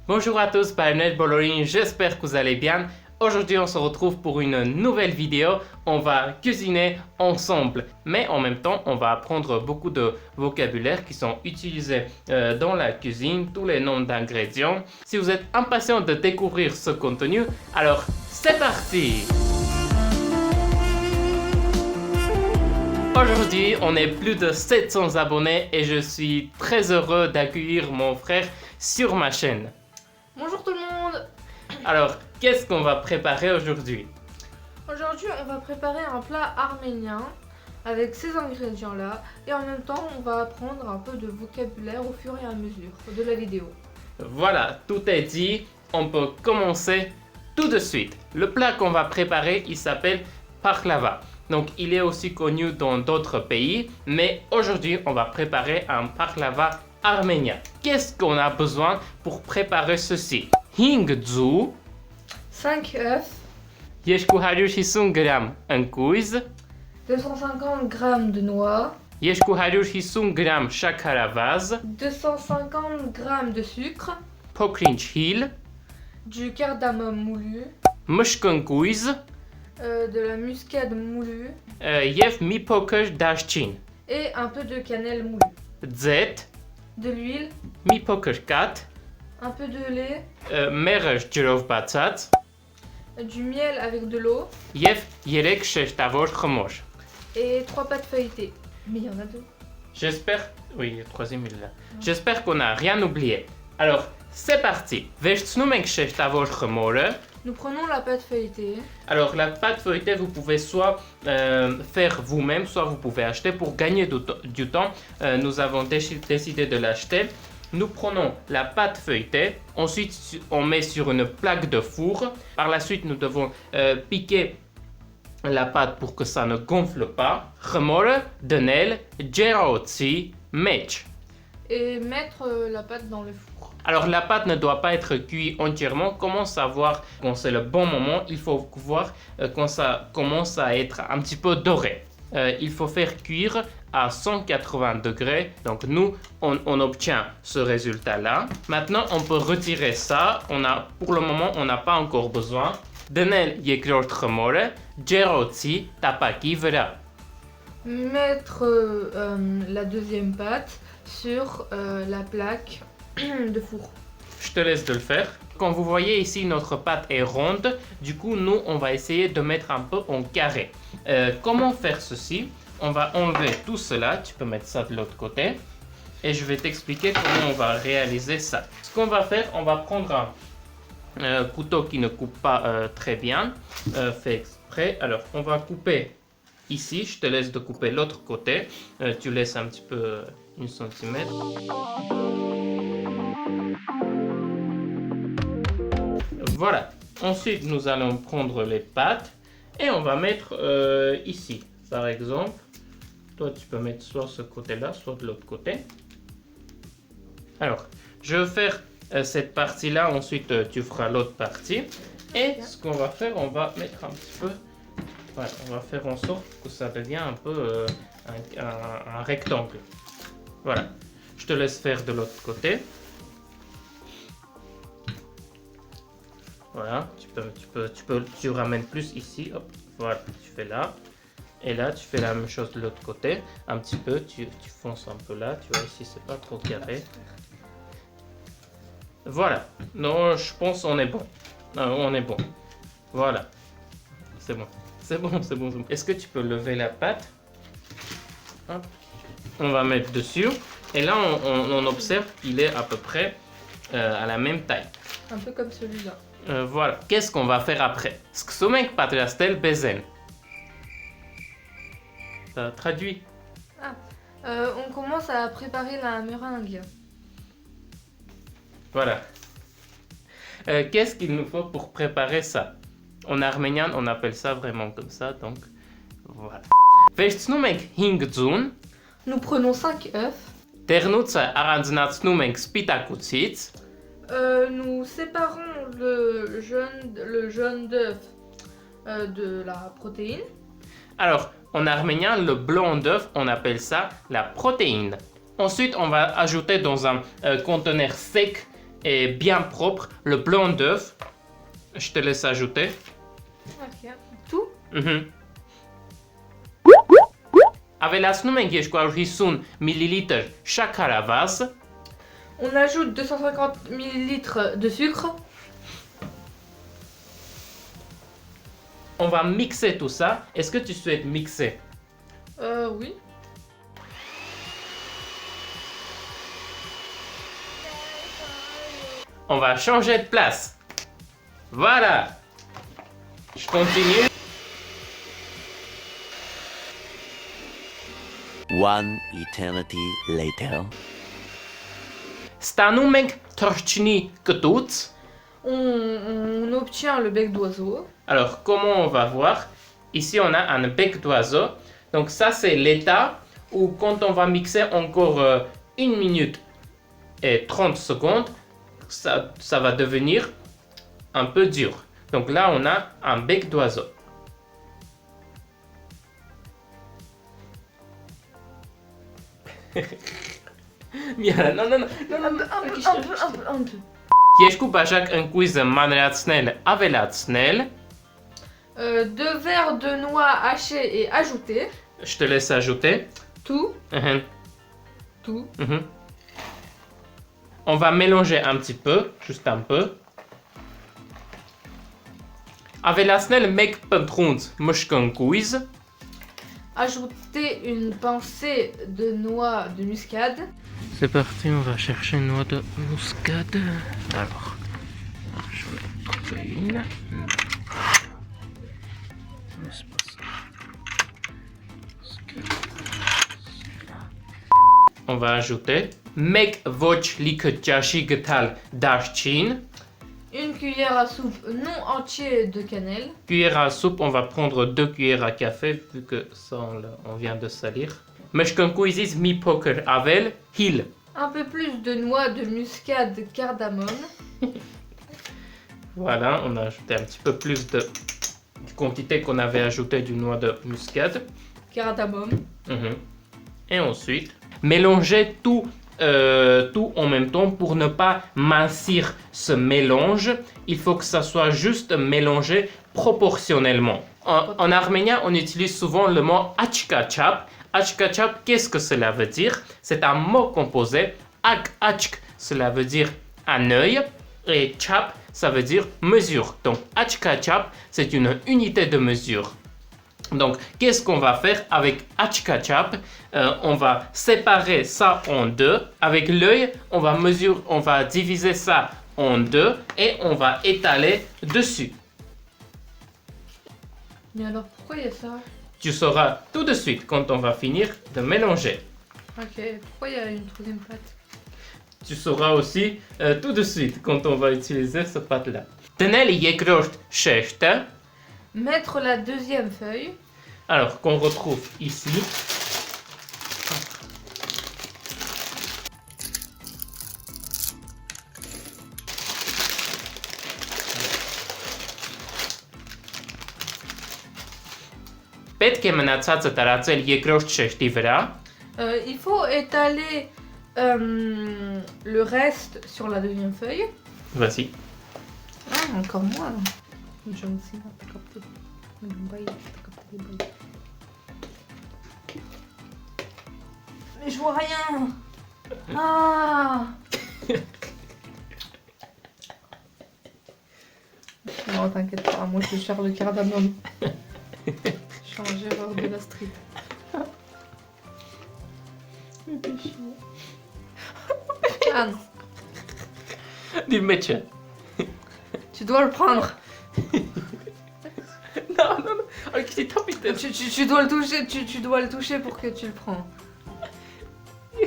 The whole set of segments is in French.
Bonjour à tous, Palmel Bolorin, j'espère que vous allez bien. Aujourd'hui on se retrouve pour une nouvelle vidéo, on va cuisiner ensemble, mais en même temps on va apprendre beaucoup de vocabulaire qui sont utilisés dans la cuisine, tous les noms d'ingrédients. Si vous êtes impatient de découvrir ce contenu, alors c'est parti! Aujourd'hui, on est plus de 700 abonnés et je suis très heureux d'accueillir mon frère sur ma chaîne. Bonjour tout le monde. Alors, qu'est-ce qu'on va préparer aujourd'hui? Aujourd'hui, on va préparer un plat arménien avec ces ingrédients-là et en même temps, on va apprendre un peu de vocabulaire au fur et à mesure de la vidéo. Voilà, tout est dit, on peut commencer tout de suite. Le plat qu'on va préparer, il s'appelle baklava. Donc, il est aussi connu dans d'autres pays, mais aujourd'hui, on va préparer un baklava arménien. Qu'est-ce qu'on a besoin pour préparer ceci? Hingzu, 5 œufs, 250 g ընկույզ, 250 g de noix, 250 g շաքարավազ, 250 g de sucre, փոքրինչ հիլ, du cardamome moulu, մշկընկույզ de la muscade moulue եւ մի փոքր դաշչին, et un peu de cannelle moulue, ձեթ, de l'huile, մի փոքր կաթ, un peu de lait, մեղր ջրով բացած du miel avec de l'eau եւ 3 շեշտավոր խմոր. et 3 pâtes feuilletées. Mais il y en a 2. J'espère, oui, le troisième il est là. J'espère qu'on n'a rien oublié. Alors, c'est parti. Վերցնում ենք շեշտավոր խմորը. Nous prenons la pâte feuilletée. Alors, la pâte feuilletée, vous pouvez soit faire vous-même, soit vous pouvez acheter pour gagner du temps. Nous avons décidé de l'acheter. Nous prenons la pâte feuilletée, ensuite on met sur une plaque de four. Par la suite, nous devons piquer la pâte pour que ça ne gonfle pas. Խմորը դնել ջեռոցի մեջ. Et mettre la pâte dans le four. Alors la pâte ne doit pas être cuite entièrement. Comment savoir quand c'est le bon moment? Il faut voir quand ça commence à être un petit peu doré. Il faut faire cuire à 180 degrés. Donc nous, on obtient ce résultat-là. Maintenant, on peut retirer ça. Pour le moment, on n'a pas encore besoin. Դնել երկրորդ խմորը ջեռոցի տապակի վրա. Mettre la deuxième pâte sur la plaque de four. Je te laisse de le faire. Quand vous voyez ici, notre pâte est ronde. Du coup, nous, on va essayer de mettre un peu en carré. Comment faire ceci? On va enlever tout cela. Tu peux mettre ça de l'autre côté. Et je vais t'expliquer comment on va réaliser ça. Ce qu'on va faire, on va prendre un couteau qui ne coupe pas très bien. Fait exprès. Alors, on va couper ici. Je te laisse de couper l'autre côté. Tu laisses un petit peu 1 cm. Voilà. Ensuite, nous allons prendre les pâtes et on va mettre ici. Par exemple, toi, tu peux mettre soit ce côté-là, soit de l'autre côté. Alors, je vais faire cette partie-là. Ensuite, tu feras l'autre partie. Et ce qu'on va faire, on va mettre un petit peu... Voilà, on va faire en sorte que ça devienne un peu un rectangle. Voilà. Je te laisse faire de l'autre côté. Voilà, tu ramènes plus ici, hop, voilà, tu fais là. Et là, tu fais la même chose de l'autre côté. Un petit peu, tu fonces un peu là, tu vois ici, c'est pas trop carré. Voilà, non, je pense qu'on est bon. Non, on est bon. Voilà, c'est bon. C'est bon, c'est bon, c'est bon. Est-ce que tu peux lever la pâte? Hop. On va mettre dessus. Et là, on observe qu'il est à peu près à la même taille. Un peu comme celui-là. Voilà. Qu'est-ce qu'on va faire après? Սկսում ենք պատրաստել բեզեն. T'as traduit? On commence à préparer la meringue. Voilà. Qu'est-ce qu'il nous faut pour préparer ça? En arménien, on appelle ça vraiment comme ça, donc voilà. Վերցնում ենք 5 ձուն. Nous prenons 5 œufs. Դեղնուցը առանձնացնում ենք սպիտակուցից. Nous séparons le jaune d'œuf de la protéine. Alors, en arménien, le blanc d'œuf, on appelle ça la protéine. Ensuite, on va ajouter dans un conteneur sec et bien propre, le blanc d'œuf. Je te laisse ajouter. Ok. Tout? Ավելացնում ենք 250 ml շաքարավազ. On ajoute 250 ml de sucre. On va mixer tout ça. Est-ce que tu souhaites mixer? Oui. On va changer de place. Voilà. Je continue. One eternity later. Ստանում ենք թռչնի կտուց. On obtient le bec d'oiseau. Alors, comment on va voir? Ici, on a un bec d'oiseau. Donc ça, c'est l'état où quand on va mixer encore 1 minute et 30 secondes, ça va devenir un peu dur. Donc là, on a un bec d'oiseau. Միարա, non. Un peu. Երկու բաժակ ընկույզը մանրացնել, ավելացնել. 2 verres de noix hachées et ajoutées. Je te laisse ajouter. Tout. Mhm, Tout. mhm. On va mélanger un petit peu, juste un peu. Ավելացնել 1 պնդրունց մշկընկույզ. Ajouter une pincée de noix de muscade. C'est parti, on va chercher une noix de muscade. Alors, je vais trouver une. C'est pas ça. Muscade. On va ajouter Meg Voch Likjashi Getal Darchin. Une cuillère à soupe non entier de cannelle. Cuillère à soupe, on va prendre 2 cuillères à café, vu que ça on vient de salir. Meshkankuizis mi poker avel, hil. Un peu plus de noix de muscade cardamome. Voilà, on a ajouté un petit peu plus de quantité qu'on avait ajouté du noix de muscade. Cardamome. Mhm. Et ensuite, mélanger tout en même temps pour ne pas mincir ce mélange. Il faut que ça soit juste mélangé proportionnellement. En arménien, on utilise souvent le mot achkachap. Achkachap, qu'est-ce que cela veut dire? C'est un mot composé. Achk, cela veut dire un œil. Et chap, ça veut dire mesure. Donc, achkachap, c'est une unité de mesure. Donc, qu'est-ce qu'on va faire avec achkachap? On va séparer ça en deux. Avec l'œil, on va diviser ça en deux et on va étaler dessus. Mais alors pourquoi il y a ça? Tu sauras tout de suite quand on va finir de mélanger. Ok, pourquoi il y a une troisième pâte? Tu sauras aussi tout de suite quand on va utiliser ce pâte-là. Tenez les երկրորդ շեշտը. Mettre la deuxième feuille. Alors, qu'on retrouve ici. Պետք է մնացածը տարածել երկրորդ շեշտի վրա. Il faut étaler le reste sur la deuxième feuille. Vas-y. Ah, encore moins. Je ne sais pas capté. Mais je vois rien. Ah. Non, t'inquiète pas, moi je cherche le cardamome. Je suis un gérard de la street. Ah non. Du métier. Tu dois le prendre. Non. Tu dois le toucher, tu dois le toucher pour que tu le prends.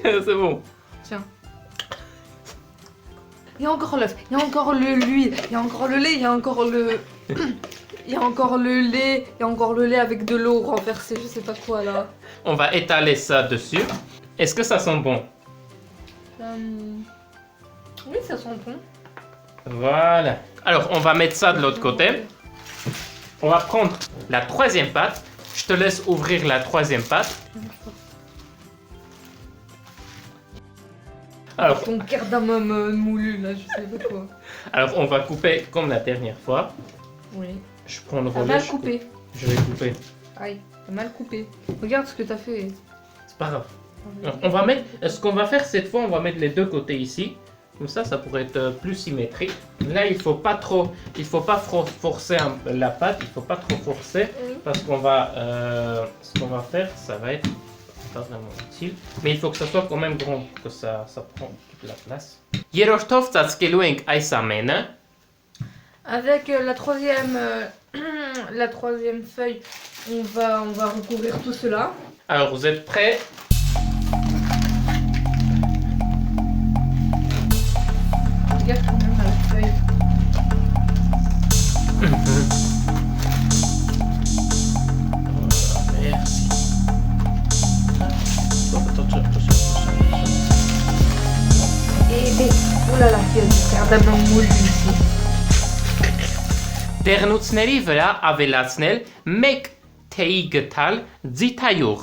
C'est bon. Tiens. Il y a encore l'œuf, il y a encore l'huile, il y a encore le lait, il y a encore le... Il y a encore le lait, il y a encore le lait avec de l'eau renversée, je sais pas quoi là. On va étaler ça dessus. Est-ce que ça sent bon? Oui, ça sent bon. Voilà. Alors, on va mettre ça de l'autre côté. On va prendre la troisième pâte. Je te laisse ouvrir la troisième pâte. Alors, Ton cardamome moulu, là, je sais pas quoi. alors, on va couper comme la dernière fois. Oui. Je prends le T'as relais. mal coupé. Je vais couper. Aïe, t'as mal coupé. Regarde ce que t'as fait. C'est pas grave. Alors, on va mettre. Ce qu'on va faire cette fois, on va mettre les deux côtés ici. Comme ça pourrait être plus symétrique. Là, il faut pas forcer la pâte. Il faut pas trop forcer Oui. parce qu'on va. Ce qu'on va faire, ça va être pas vraiment utile. Mais il faut que ça soit quand même grand pour que ça prend toute la place. Երրորդով ծածկելու ենք այս ամենը. Avec la troisième feuille, on va recouvrir tout cela. Alors, vous êtes prêts? Regarde quand même à la feuille. Voilà, merci. Oh là là, il y a du cardamome moulu ici. Դեղնուցների վրա ավելացնել 1 թեյի գթալ ձիթայուղ։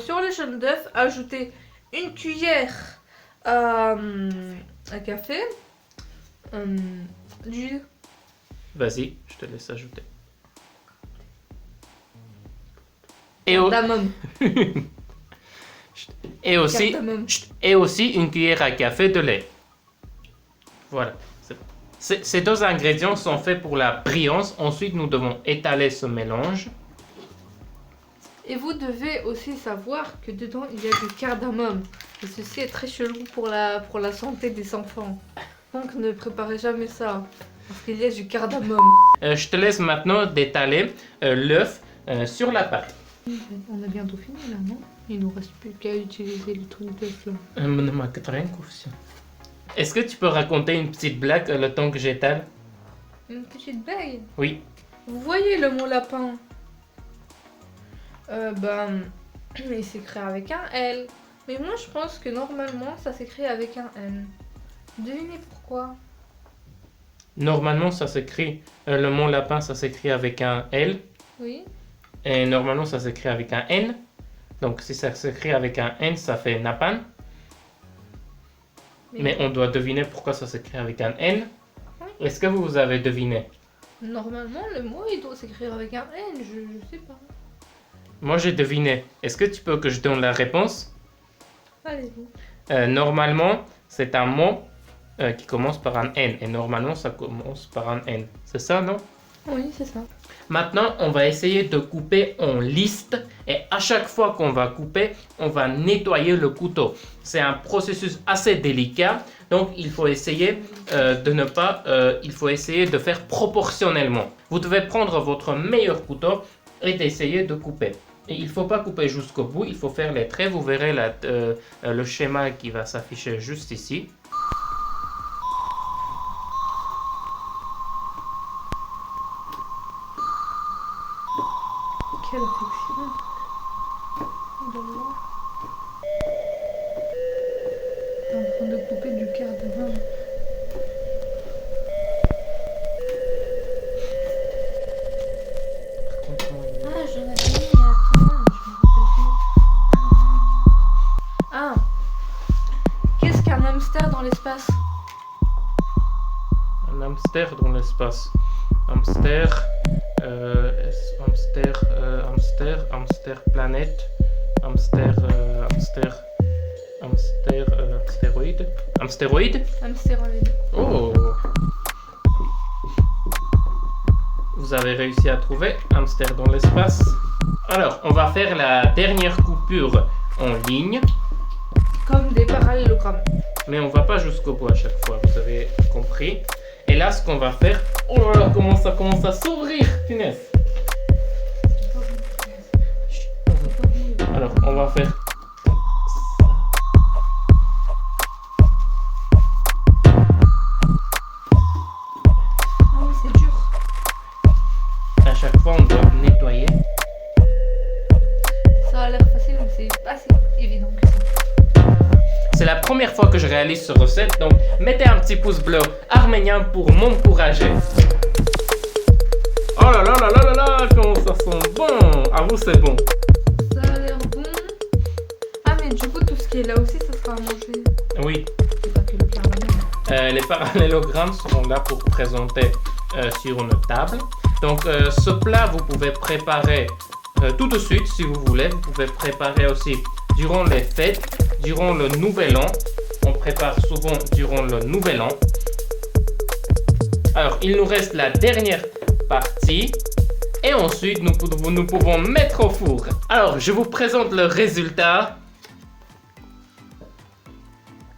Sur les jaunes d'œufs, ajouter une cuillère à café d'huile. Vas-y, je te laisse ajouter. Cardamome. Et aussi, Cardamome. et aussi une cuillère à café de lait. Voilà. Ces deux ingrédients sont faits pour la brillance. Ensuite, nous devons étaler ce mélange. Et vous devez aussi savoir que dedans il y a du cardamome. Et ceci est très chelou pour la santé des enfants. Donc ne préparez jamais ça. Parce qu'il y a du cardamome. Je te laisse maintenant d'étaler l'œuf sur la pâte. On a bientôt fini là, non? Il nous reste plus qu'à utiliser le truc d'œuf là. Est-ce que tu peux raconter une petite blague le temps que j'étale? Une petite blague. Oui. Vous voyez le mot lapin? Il s'écrit avec un L. Mais moi je pense que normalement ça s'écrit avec un N. Devinez pourquoi? Normalement, ça s'écrit, le mot lapin, ça s'écrit avec un L. Oui. Et normalement, ça s'écrit avec un N. Donc, si ça s'écrit avec un N, ça fait napan. Mais on doit deviner pourquoi ça s'écrit avec un N. Oui. Est-ce que vous avez deviné? Normalement le mot il doit s'écrire avec un N, je sais pas. Moi, j'ai deviné. Est-ce que tu peux que je donne la réponse? Allez-y. Normalement, c'est un mot qui commence par un N. Et normalement, ça commence par un N. C'est ça, non? Oui, c'est ça. Maintenant, on va essayer de couper en liste. Et à chaque fois qu'on va couper, on va nettoyer le couteau. C'est un processus assez délicat. Donc, il faut essayer il faut essayer de faire proportionnellement. Vous devez prendre votre meilleur couteau et d'essayer de couper. Et il ne faut pas couper jusqu'au bout, il faut faire les traits. Vous verrez le schéma qui va s'afficher juste ici. Quelle affection. T'es en train de couper du cardamome. Ah, j'en avais mis, attends, je me rappelle plus. Ah, qu'est-ce qu'un hamster dans l'espace? Un hamster dans l'espace. Hamster, hamster planète, astéroïde. Hamstéroïde? Hamstéroïde. Oh! Vous avez réussi à trouver hamster dans l'espace. Alors, on va faire la dernière coupure en ligne. Comme des parallélogrammes. Mais on va pas jusqu'au bout à chaque fois, vous avez compris. Et là, ce qu'on va faire... Oh là là, comment ça commence à s'ouvrir, punaise. Alors, on va faire... Ah oui, c'est dur. À chaque fois, on doit nettoyer. Ça a l'air facile, mais c'est pas si évident que ça. C'est la première fois que je réalise ce recette, donc mettez un petit pouce bleu arménien pour m'encourager. Oh là là là là là là, comment ça sent bon! À vous, c'est bon. Ça a l'air bon. Ah, mais du coup, tout ce qui est là aussi, ça sera à manger. Oui. C'est pas que le cardamome. Les parallélogrammes seront là pour présenter sur une table. Donc ce plat, vous pouvez préparer tout de suite si vous voulez. Vous pouvez préparer aussi durant les fêtes, durant le Nouvel An. On prépare souvent durant le Nouvel An. Alors, il nous reste la dernière partie. Et ensuite, nous pouvons mettre au four. Alors, je vous présente le résultat.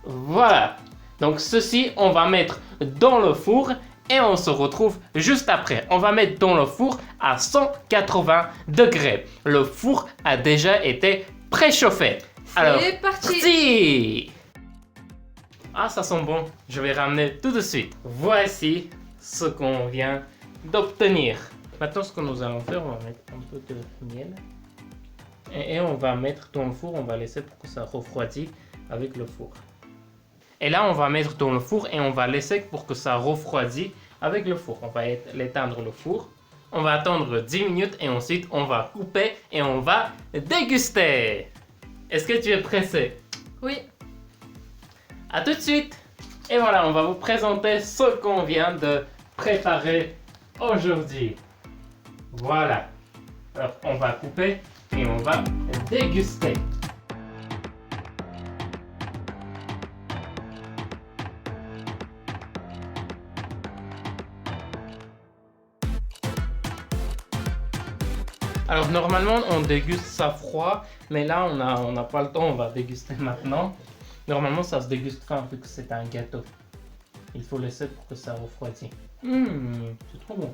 Voilà. Donc, ceci, on va mettre dans le four. Et on se retrouve juste après. On va mettre dans le four à 180 degrés. Le four a déjà été préchauffé. Alors, C'est parti. si. Ah, ça sent bon. Je vais ramener tout de suite. Voici ce qu'on vient d'obtenir. Maintenant, ce que nous allons faire, on va mettre un peu de miel. Et on va mettre dans le four. On va laisser pour que ça refroidisse avec le four. Et là, on va mettre dans le four et on va laisser pour que ça refroidisse avec le four. On va l'éteindre le four. On va attendre 10 minutes et ensuite on va couper et on va déguster. Est-ce que tu es pressé? Oui. À tout de suite. Et voilà, on va vous présenter ce qu'on vient de préparer aujourd'hui. Voilà. Alors, on va couper et on va déguster. Alors normalement on déguste ça froid, mais là on n'a pas le temps, on va déguster maintenant. Normalement ça se déguste froid vu que c'est un gâteau. Il faut laisser pour que ça refroidisse. C'est trop bon.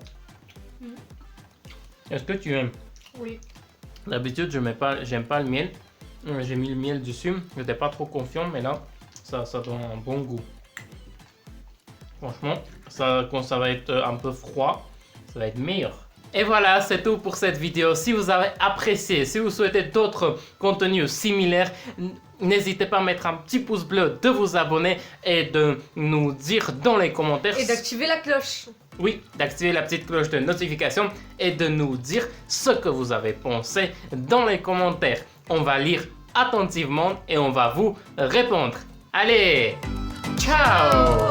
Est-ce que tu aimes? Oui. D'habitude j'aime pas le miel. J'ai mis le miel dessus, je n'étais pas trop confiant, mais là ça donne un bon goût. Franchement, quand ça va être un peu froid, ça va être meilleur. Et voilà, c'est tout pour cette vidéo. Si vous avez apprécié, si vous souhaitez d'autres contenus similaires, n'hésitez pas à mettre un petit pouce bleu, de vous abonner et de nous dire dans les commentaires. Et d'activer la cloche. Oui, d'activer la petite cloche de notification et de nous dire ce que vous avez pensé dans les commentaires. On va lire attentivement et on va vous répondre. Allez, ciao!